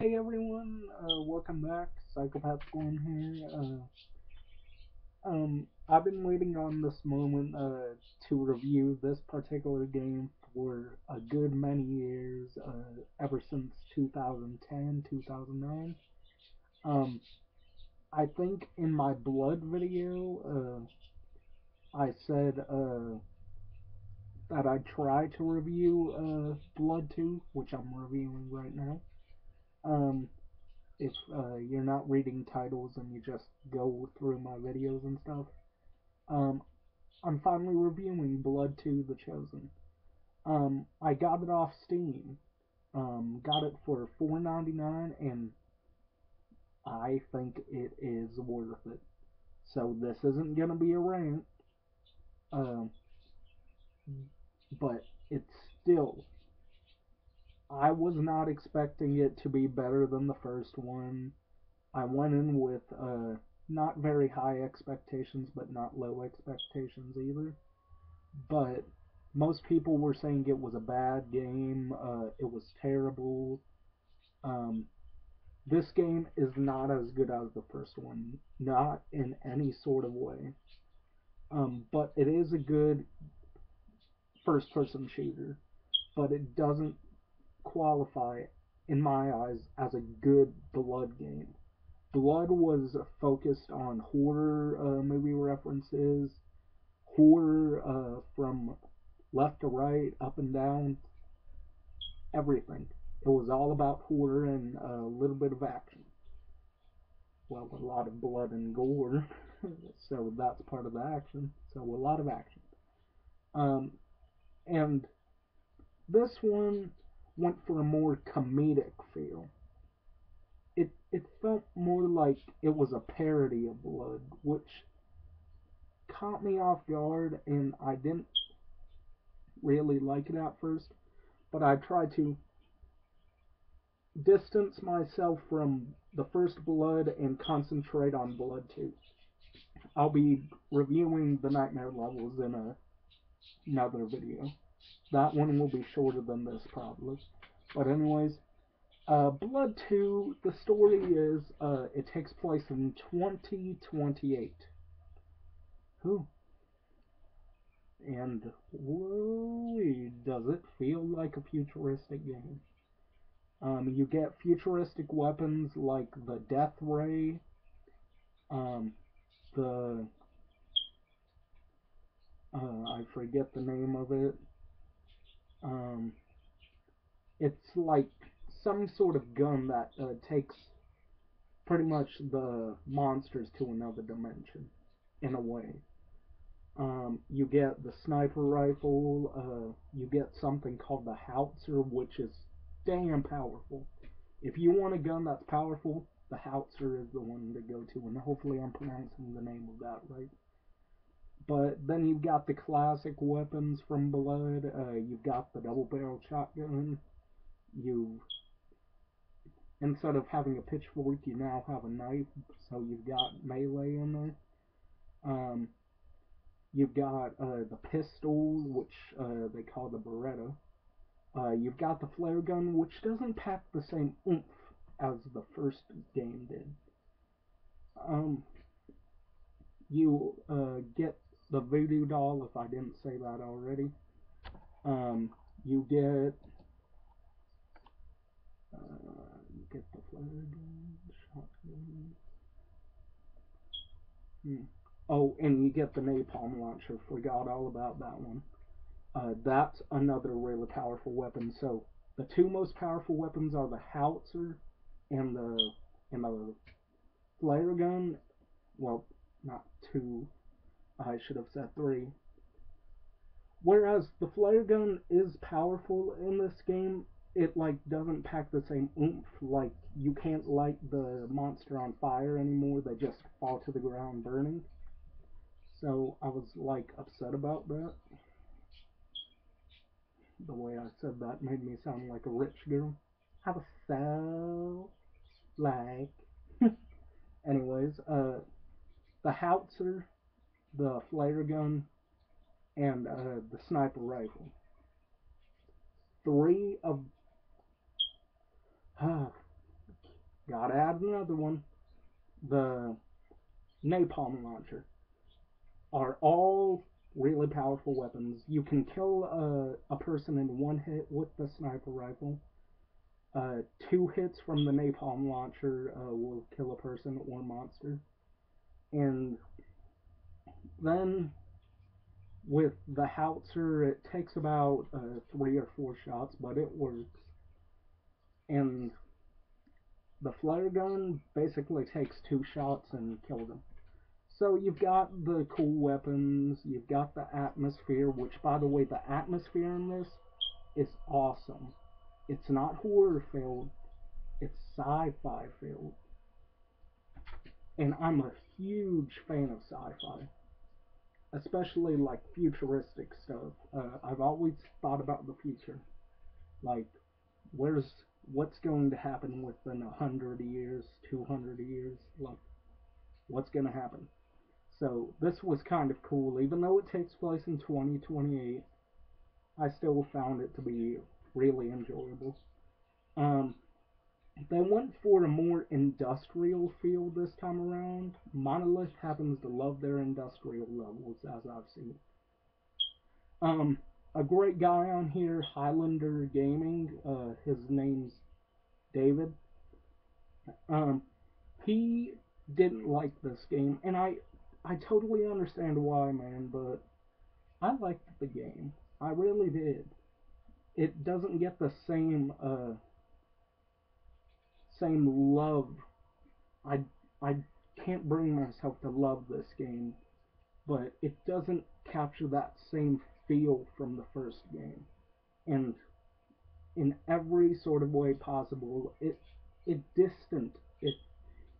Hey everyone, welcome back. Psychopath1 here. I've been waiting on this moment to review this particular game for a good many years, ever since 2010, 2009. Um, I think in my Blood video, I said that I'd try to review Blood 2, which I'm reviewing right now. Um, if you're not reading titles and you just go through my videos and stuff. Um, I'm finally reviewing Blood 2 The Chosen. I got it off Steam. Got it for $4.99, and I think it is worth it. So this isn't gonna be a rant, um, but it's still. I was not expecting it to be better than the first one. I went in with not very high expectations, but not low expectations either. But most people were saying it was a bad game. It was terrible. Um, this game is not as good as the first one, not in any sort of way. But it is a good first-person shooter. But it doesn't qualify, in my eyes, as a good Blood game. Blood was focused on horror movie references, horror from left to right, up and down, everything. It was all about horror and a little bit of action. Well, a lot of blood and gore, so that's part of the action. So a lot of action. Um, and this one went for a more comedic feel. It felt more like it was a parody of Blood, which caught me off guard, and I didn't really like it at first. But I tried to distance myself from the first Blood and concentrate on Blood 2. I'll be reviewing the Nightmare levels in another video. That one will be shorter than this, probably. But anyways, Blood 2, the story is, it takes place in 2028. Whew. And, whoa, does it feel like a futuristic game. You get futuristic weapons like the Death Ray, um, the I forget the name of it. Um, it's like some sort of gun that takes pretty much the monsters to another dimension, in a way. You get the sniper rifle. You get something called the Howitzer, which is damn powerful. If you want a gun that's powerful, the Howitzer is the one to go to, and hopefully I'm pronouncing the name of that right. But then you've got the classic weapons from Blood. You've got the double barrel shotgun. You Instead of having a pitchfork, you now have a knife, so you've got melee in there. Um, you've got the pistol, which they call the Beretta. You've got the flare gun, which doesn't pack the same oomph as the first game did. Um, you get the voodoo doll, if I didn't say that already. You get the flare gun, shotgun. Oh, and you get the napalm launcher. Forgot all about that one. That's another really powerful weapon. So the two most powerful weapons are the howitzer and the flare gun. Well, not two. I should have said three. Whereas the flare gun is powerful in this game, it like doesn't pack the same oomph. Like you can't light the monster on fire anymore; they just fall to the ground burning. So I was like upset about that. The way I said that made me sound like a rich girl. I was so like. Anyways, the howitzer, the flare gun, and the sniper rifle. Three of Gotta add another one. The napalm launcher are all really powerful weapons. You can kill a person in one hit with the sniper rifle. Two hits from the napalm launcher will kill a person or monster. And then with the howitzer, it takes about 3 or 4 shots, but it works. And the flare gun basically takes 2 shots and kills them. So you've got the cool weapons, you've got the atmosphere, which, by the way, the atmosphere in this is awesome. It's not horror filled, it's sci-fi filled. And I'm a huge fan of sci-fi, especially like futuristic stuff. I've always thought about the future. Like, where's what's going to happen within 100 years, 200 years? Like, what's going to happen? So this was kind of cool, even though it takes place in 2028. I still found it to be really enjoyable. Um, they went for a more industrial feel this time around. Monolith happens to love their industrial levels, as I've seen. Um, a great guy on here, Highlander Gaming. His name's David. Um, he didn't like this game, and I totally understand why, man. But I liked the game. I really did. It doesn't get the same love. I I can't bring myself to love this game, but it doesn't capture that same feel from the first game. And in every sort of way possible, it distant it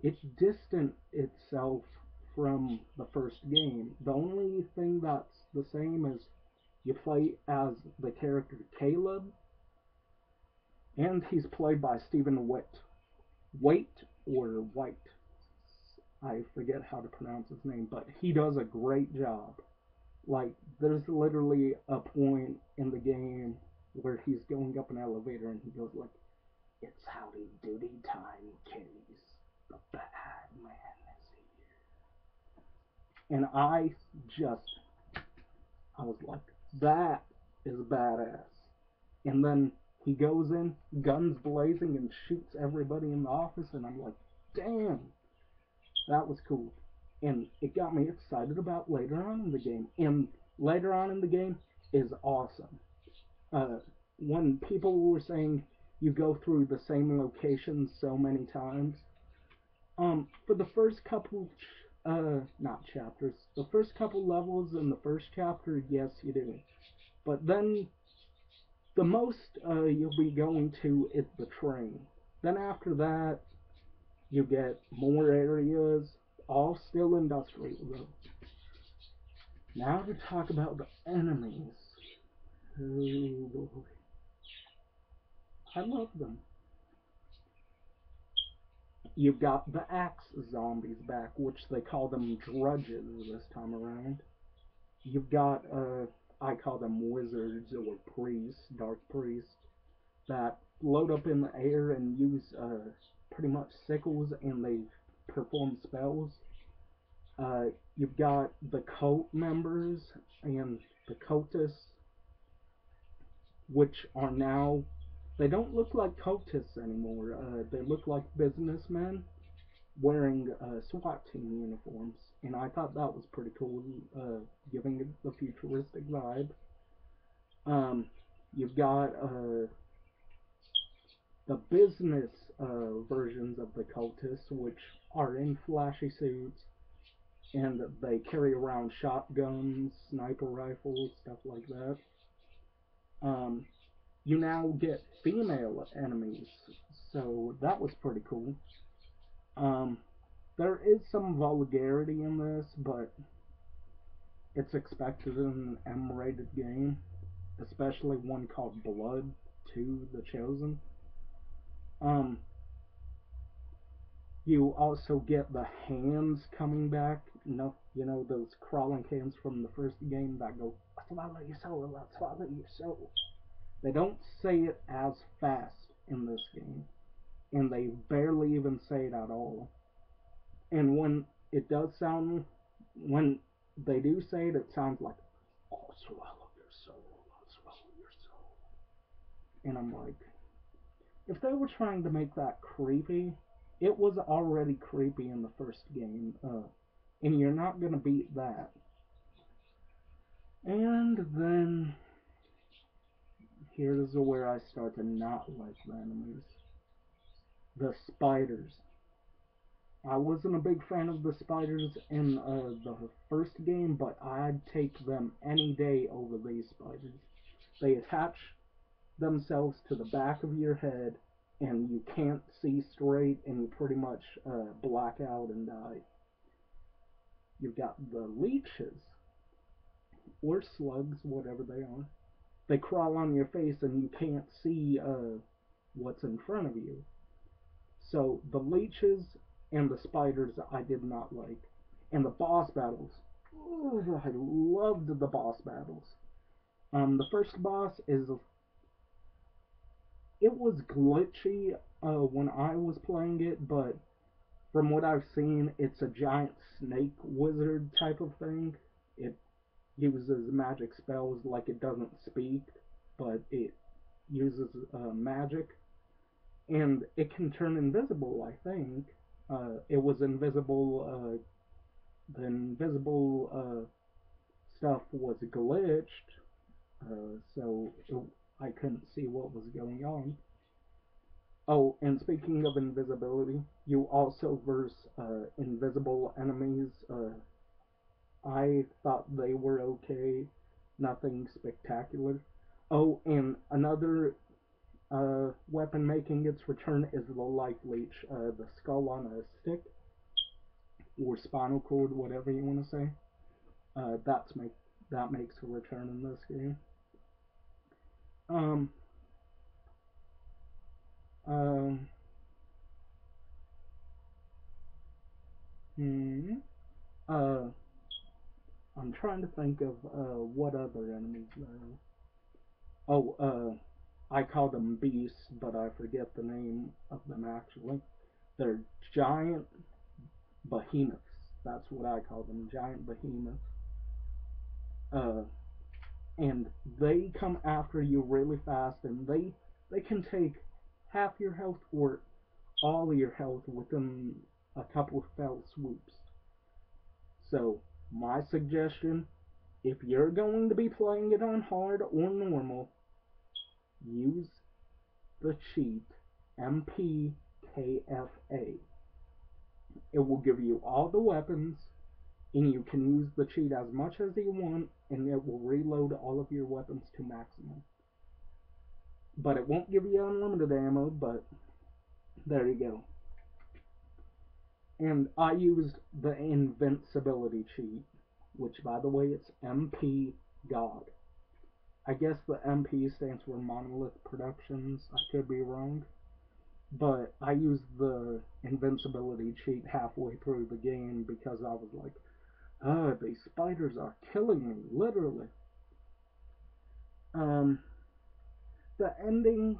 it distant itself from the first game. The only thing that's the same is you play as the character Caleb, and he's played by Stephen Witt. Waite or White. I forget how to pronounce his name, but he does a great job. Like, there's literally a point in the game where he's going up an elevator and he goes like, "It's howdy doody time, kiddies. The bad man is here." And just, I was like, that is badass. And then he goes in, guns blazing, and shoots everybody in the office, and I'm like, damn, that was cool. And it got me excited about later on in the game. And later on in the game is awesome. Uh, when people were saying you go through the same locations so many times, for the first couple, not chapters, the first couple levels in the first chapter, yes, you do. But then the most you'll be going to is the train. Then after that, you get more areas, all still industrial though. Now to talk about the enemies. Oh, I love them. You've got the axe zombies back, which they call them drudges this time around. You've got, I call them wizards or priests, dark priests, that float up in the air and use pretty much sickles, and they perform spells. You've got the cult members and the cultists, which are now, they don't look like cultists anymore. They look like businessmen wearing SWAT team uniforms, and I thought that was pretty cool, giving it the futuristic vibe. You've got the business versions of the cultists, which are in flashy suits, and they carry around shotguns, sniper rifles, stuff like that. Um, you now get female enemies, so that was pretty cool. Um, there is some vulgarity in this, but it's expected in an M-rated game, especially one called Blood 2: The Chosen. Um, you also get the hands coming back. You know those crawling hands from the first game that go, "Swallow your soul, I'll swallow your soul." They don't say it as fast in this game. and they barely even say it at all. And when it does sound, when they do say it, it sounds like, "I'll swallow your soul, I'll swallow your soul." And I'm like, if they were trying to make that creepy, it was already creepy in the first game, and you're not gonna beat that. And then here's where I start to not like the enemies. The spiders. I wasn't a big fan of the spiders in the first game, but I'd take them any day over these spiders. They attach themselves to the back of your head, and you can't see straight, and you pretty much black out and die. You've got the leeches, or slugs, whatever they are. They crawl on your face, and you can't see what's in front of you. So the leeches and the spiders I did not like. And the boss battles. Ooh, I loved the boss battles. The first boss is, it was glitchy when I was playing it, but from what I've seen, it's a giant snake wizard type of thing. It uses magic spells, like it doesn't speak, but it uses magic, and it can turn invisible, I think. It was invisible, the invisible stuff was glitched, so I couldn't see what was going on. Oh, and speaking of invisibility, you also verse invisible enemies. I thought they were okay, nothing spectacular. Oh, and another weapon making its return is the life leech, the skull on a stick, or spinal cord, whatever you want to say. That makes a return in this game. Um, um, hmm, uh, I'm trying to think of what other enemies there are. Oh, I call them beasts, but I forget the name of them actually. They're giant behemoths. That's what I call them, giant behemoths. Uh, and they come after you really fast, and they can take half your health or all your health within a couple of fell swoops. So my suggestion, if you're going to be playing it on hard or normal, use the cheat MPKFA. It will give you all the weapons, and you can use the cheat as much as you want, and it will reload all of your weapons to maximum. But it won't give you unlimited ammo, but there you go. And I used the invincibility cheat, which, by the way, it's MP God. I guess the MP stands for Monolith Productions. I could be wrong. But I used the invincibility cheat halfway through the game because I was like, these spiders are killing me, literally. Um, the ending,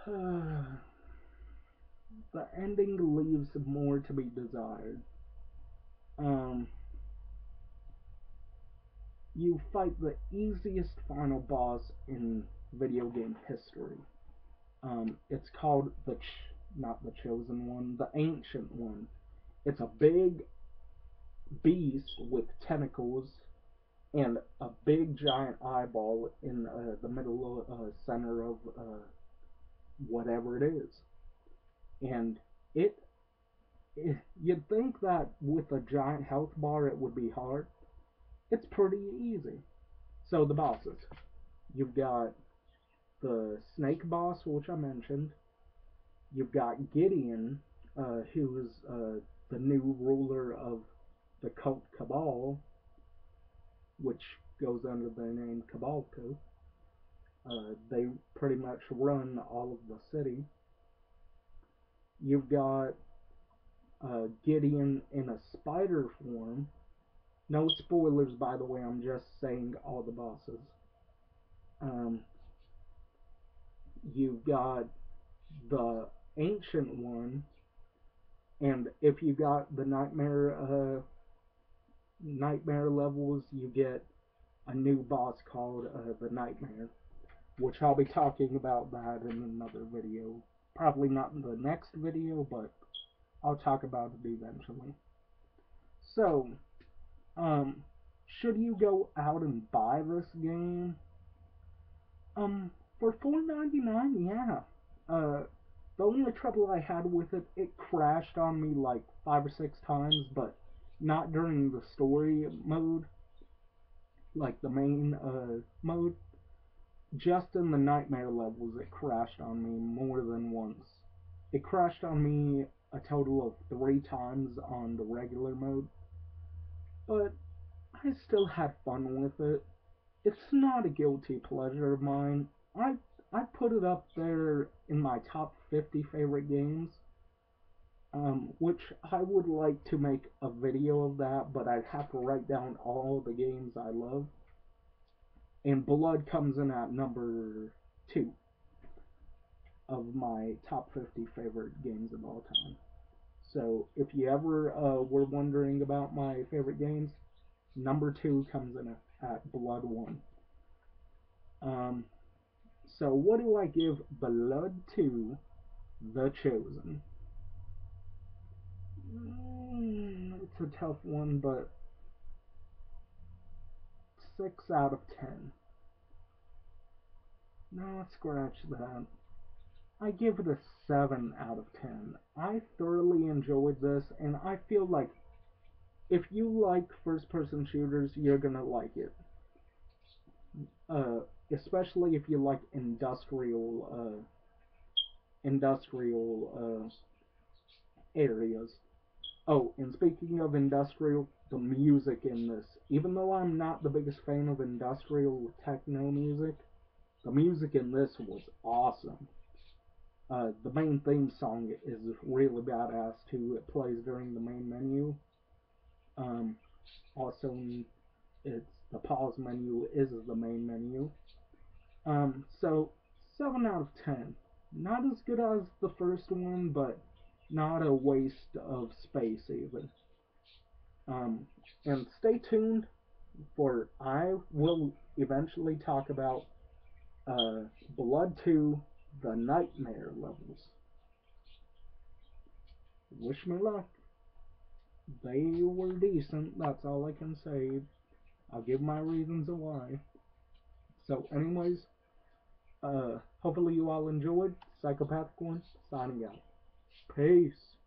the ending leaves more to be desired. Um, you fight the easiest final boss in video game history. It's called not the chosen one, the ancient one. It's a big beast with tentacles and a big giant eyeball in the middle center of whatever it is. And it, you'd think that with a giant health bar it would be hard. It's pretty easy. So the bosses, you've got the snake boss, which I mentioned. You've got Gideon, who's the new ruler of the cult Cabal, which goes under the name Cabalco. They pretty much run all of the city. You've got Gideon in a spider form. No spoilers, by the way, I'm just saying all the bosses. Um, you've got the ancient one, and if you got the nightmare levels, you get a new boss called the Nightmare, which I'll be talking about that in another video. Probably not in the next video, but I'll talk about it eventually. So, um, should you go out and buy this game? For $4.99, yeah. Uh, the only trouble I had with it, it crashed on me like 5 or 6 times, but not during the story mode, like the main mode. Just in the nightmare levels, it crashed on me more than once. It crashed on me a total of 3 times on the regular mode, but I still had fun with it. It's not a guilty pleasure of mine. I put it up there in my top 50 favorite games, which I would like to make a video of that, but I'd have to write down all the games I love. And Blood comes in at number 2 of my top 50 favorite games of all time. So if you ever were wondering about my favorite games, number 2 comes in at Blood 1. Um, so what do I give Blood 2 The Chosen? It's a tough one, but 6 out of 10. No, scratch that. I give it a 7 out of 10. I thoroughly enjoyed this, and I feel like if you like first-person shooters, you're gonna like it. Especially if you like industrial areas. Oh, and speaking of industrial, the music in this, even though I'm not the biggest fan of industrial techno music, the music in this was awesome. The main theme song is really badass too. It plays during the main menu. Um, Also, it's the pause menu is the main menu. So 7 out of 10. Not as good as the first one, but not a waste of space either. And stay tuned for I will eventually talk about Blood 2, the Nightmare levels. Wish me luck. They were decent, that's all I can say. I'll give my reasons of why. So, anyways, hopefully you all enjoyed. Psychopath1c signing out. Peace.